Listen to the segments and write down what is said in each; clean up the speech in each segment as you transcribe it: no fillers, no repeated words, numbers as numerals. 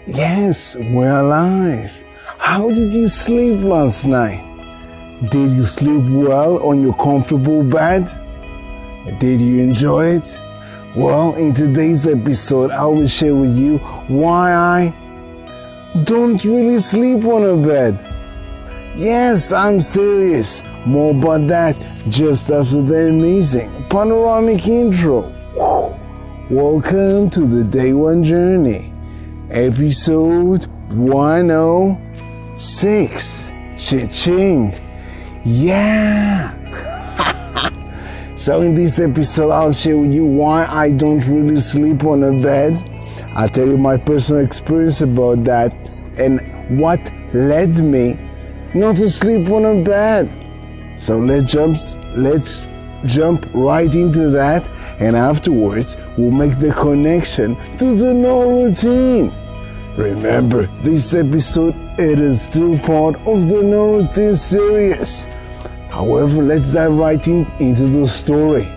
Yes, we're alive. How did you sleep last night? Did you sleep well on your comfortable bed? Did you enjoy it? Well, in today's episode, I will share with you why I don't really sleep on a bed. Yes, I'm serious. More about that just after the amazing panoramic intro. Welcome to the Day One Journey, episode 106. Cha-ching. Yeah. So in this episode, I'll share with you why I don't really sleep on a bed. I'll tell you my personal experience about that and what led me not to sleep on a bed. So let's jump right into that, and afterwards we'll make the connection to the no routine. Remember, this episode, it is still part of the no routine series. However, let's dive right into the story.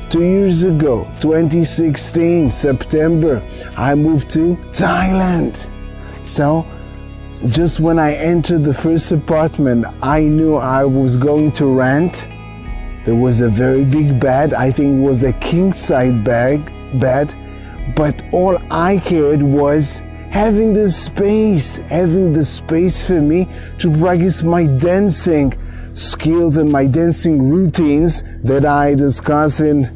2 years ago, 2016, September, I moved to Thailand. So, just when I entered the first apartment, I knew I was going to rent. There was a very big bed. I think it was a king-size bed. But all I cared was having the space for me to practice my dancing skills and my dancing routines that I discuss in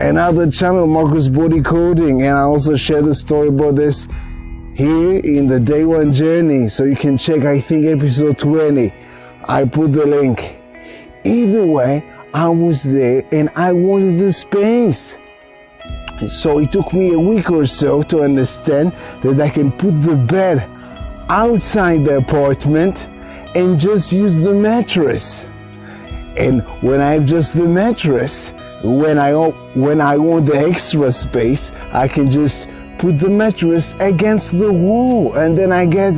another channel, Marcus Body Coding. And I also share the story about this here in the Day One Journey. So you can check, I think, episode 20. I put the link. Either way, I was there and I wanted the space. So it took me a week or so to understand that I can put the bed outside the apartment and just use the mattress. And when I have just the mattress, when I want the extra space, I can just put the mattress against the wall, and then I get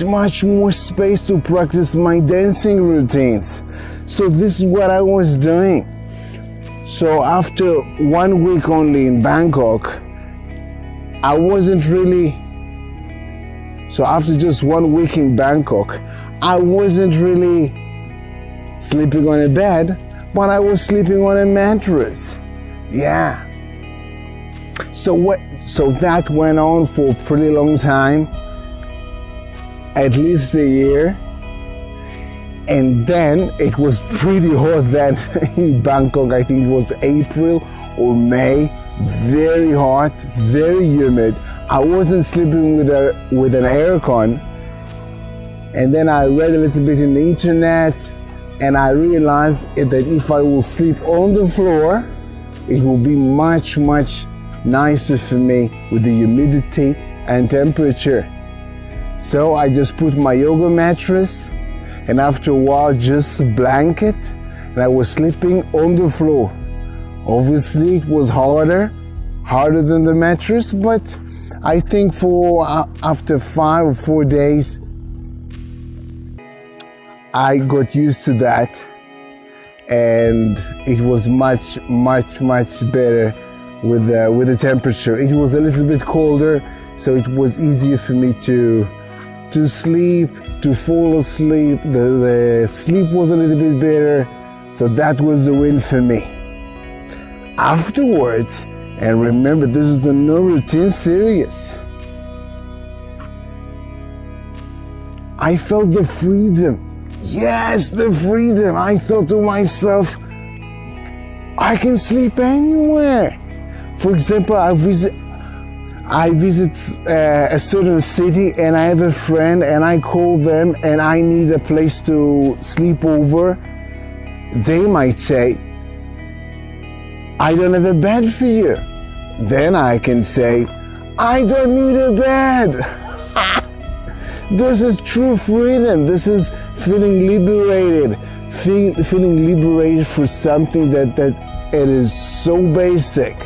much more space to practice my dancing routines. So this is what I was doing. So after 1 week only in Bangkok, after just 1 week in Bangkok, I wasn't really sleeping on a bed, but I was sleeping on a mattress. Yeah. So that went on for a pretty long time, at least a year. And then it was pretty hot then in Bangkok. I think it was April or May. Very hot, very humid. I wasn't sleeping with an aircon. And then I read a little bit in the internet, and I realized that if I will sleep on the floor, it will be much nicer for me with the humidity and temperature. So I just put my yoga mattress, and after a while just a blanket, and I was sleeping on the floor. Obviously it was harder than the mattress, but I think after 5 or 4 days I got used to that, and it was much better with the temperature. It was a little bit colder, so it was easier for me to sleep, to fall asleep. The sleep was a little bit better, so that was a win for me. Afterwards, and remember, this is the No Routine series, I felt the freedom. Yes, the freedom. I thought to myself, I can sleep anywhere. For example, I visit a certain city, and I have a friend, and I call them and I need a place to sleep over. They might say, I don't have a bed for you. Then I can say, I don't need a bed. This is true freedom. This is feeling liberated. Feeling liberated for something that it is so basic.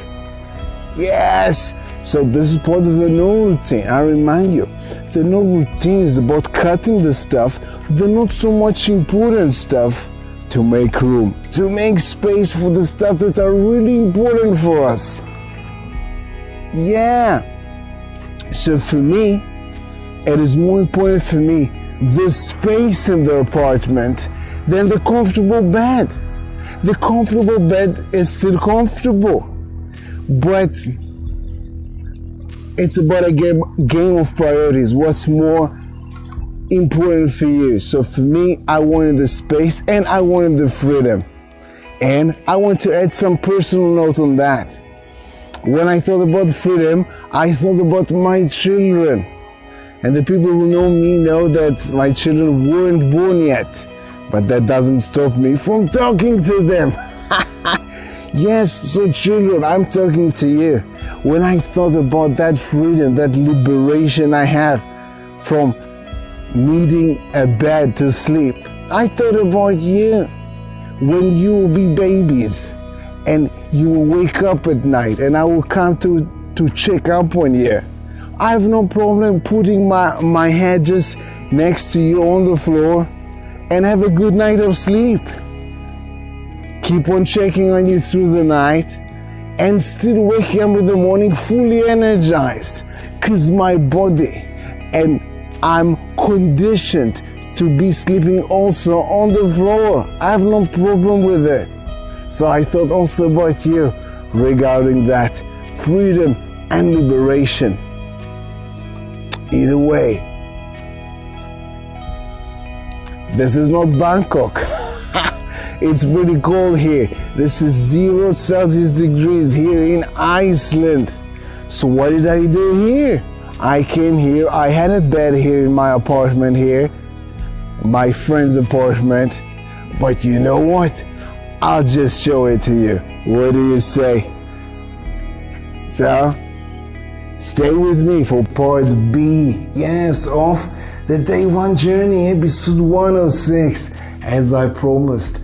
Yes. So this is part of the no routine. I remind you, the no routine is about cutting the stuff, the not so much important stuff, to make room, to make space for the stuff that are really important for us. Yeah. So for me, it is more important for me the space in the apartment than the comfortable bed. The comfortable bed is still comfortable, but it's about a game of priorities. What's more important for you? So for me, I wanted the space and I wanted the freedom. And I want to add some personal note on that. When I thought about freedom, I thought about my children. And the people who know me know that my children weren't born yet. But that doesn't stop me from talking to them. Yes, so children, I'm talking to you. When I thought about that freedom, that liberation I have from needing a bed to sleep, I thought about you. When you will be babies and you will wake up at night and I will come to check up on you, I have no problem putting my head just next to you on the floor and have a good night of sleep. Keep on checking on you through the night and still waking up in the morning fully energized, because my body and I'm conditioned to be sleeping also on the floor. I have no problem with it. So I thought also about you regarding that freedom and liberation. Either way, this is not Bangkok. It's pretty cold here. This is 0 Celsius degrees here in Iceland. So what did I do here? I came here, I had a bed here in my apartment here, my friend's apartment, but you know what? I'll just show it to you. What do you say? So, stay with me for part B, yes, of the Day 1 Journey, episode 106. As I promised,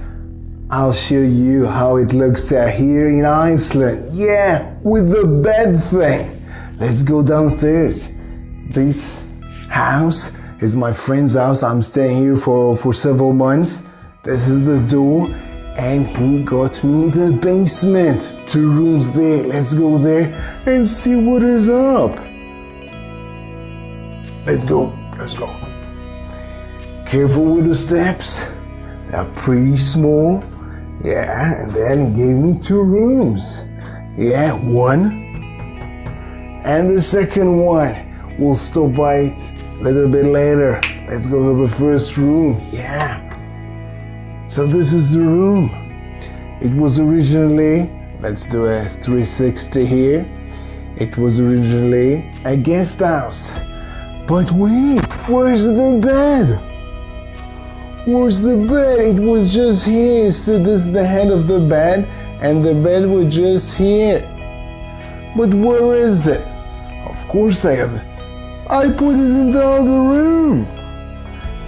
I'll show you how it looks here in Iceland. Yeah, with the bed thing. Let's go downstairs. This house is my friend's house. I'm staying here for several months. This is the door, and he got me the basement. 2 rooms there. Let's go there and see what is up. Let's go. Careful with the steps. They're pretty small. Yeah, and then he gave me 2 rooms. Yeah, 1. And the second one. We'll stop by it a little bit later. Let's go to the first room. Yeah. So this is the room. It was originally, let's do a 360 here. It was originally a guest house. But wait, where's the bed? Where's the bed? It was just here. So this is the head of the bed, and the bed was just here. But where is it? Of course I put it in the other room.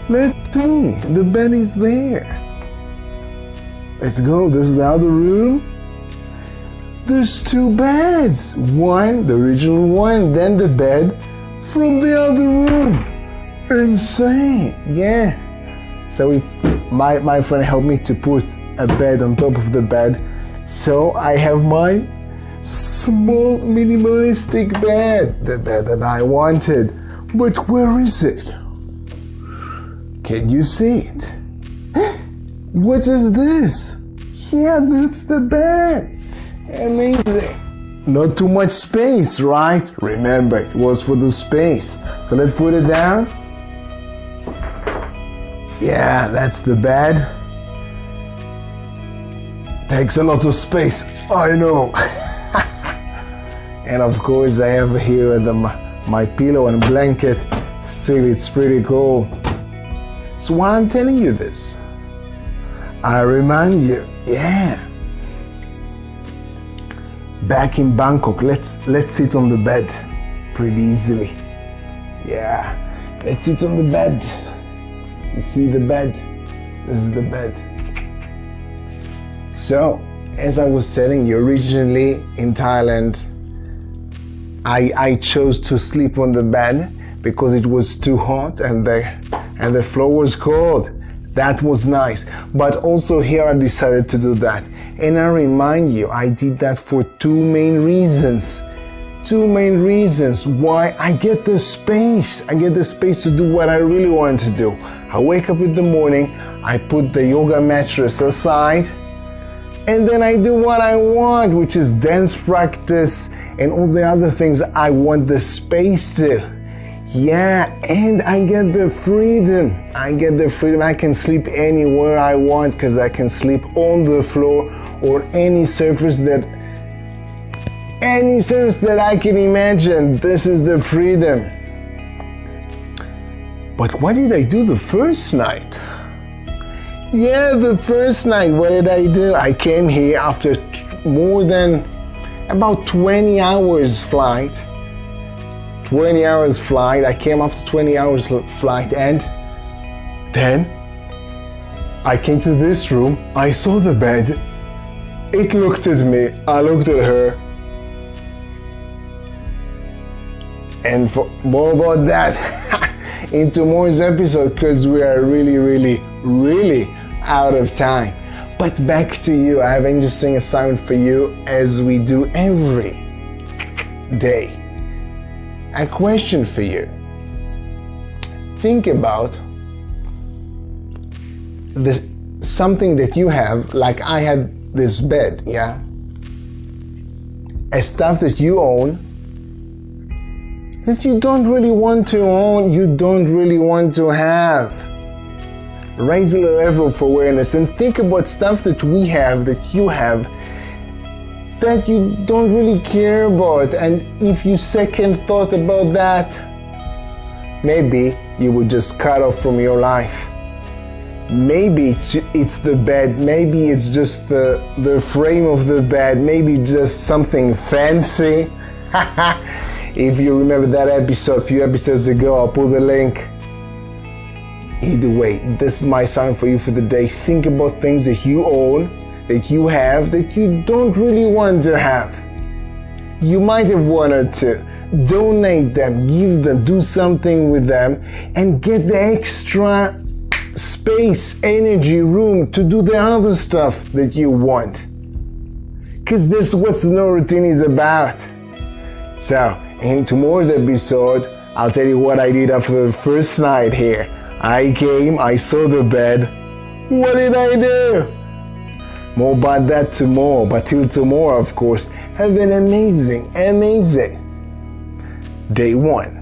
Let's see. The bed is there. Let's go. This is the other room. There's 2 beds. One, the original one, then the bed from the other room. Insane. Yeah. So my friend helped me to put a bed on top of the bed. So I have my small minimalistic bed, the bed that I wanted. But where is it? Can you see it? What is this? Yeah, that's the bed. Amazing. Not too much space, right? Remember, it was for the space. So let's put it down. Yeah, that's the bed. Takes a lot of space, I know. And of course I have here my pillow and blanket. Still, it's pretty cool. So why I'm telling you this? I remind you, yeah. Back in Bangkok, let's sit on the bed pretty easily. Yeah, let's sit on the bed. You see the bed? This is the bed. So, as I was telling you, originally in Thailand, I chose to sleep on the bed because it was too hot and the floor was cold. That was nice. But also here I decided to do that. And I remind you, I did that for 2 main reasons. two main reasons why I get the space. I get the space to do what I really want to do. I wake up in the morning, I put the yoga mattress aside, and then I do what I want, which is dance practice and all the other things I want the space to. Yeah, and I get the freedom. I can sleep anywhere I want because I can sleep on the floor or any surface that I can imagine. This is the freedom. But what did I do the first night? Yeah, the first night, what did I do? I came here after more than about 20 hours flight. 20 hours flight. I came after 20 hours flight, and then I came to this room. I saw the bed. It looked at me. I looked at her. And for more about that in tomorrow's episode, because we are really out of time. But back to you. I have an interesting assignment for you, as we do every day. A question for you. Think about this, something that you have, like I had this bed, yeah? A stuff that you own that you don't really want to own, you don't really want to have. Raise the level of awareness and think about stuff that we have, that you have, that you don't really care about. And if you second thought about that, maybe you would just cut off from your life. Maybe it's the bed, maybe it's just the frame of the bed, maybe just something fancy. If you remember that episode a few episodes ago, I'll put the link. Either way, this is my sign for you for the day. Think about things that you own, that you have, that you don't really want to have. You might have wanted to. Donate them, give them, do something with them, and get the extra space, energy, room to do the other stuff that you want. Because this is what No Routine is about. So, in tomorrow's episode, I'll tell you what I did after the first night here. I came, I saw the bed. What did I do? More about that tomorrow. But till tomorrow, of course, have an amazing day one.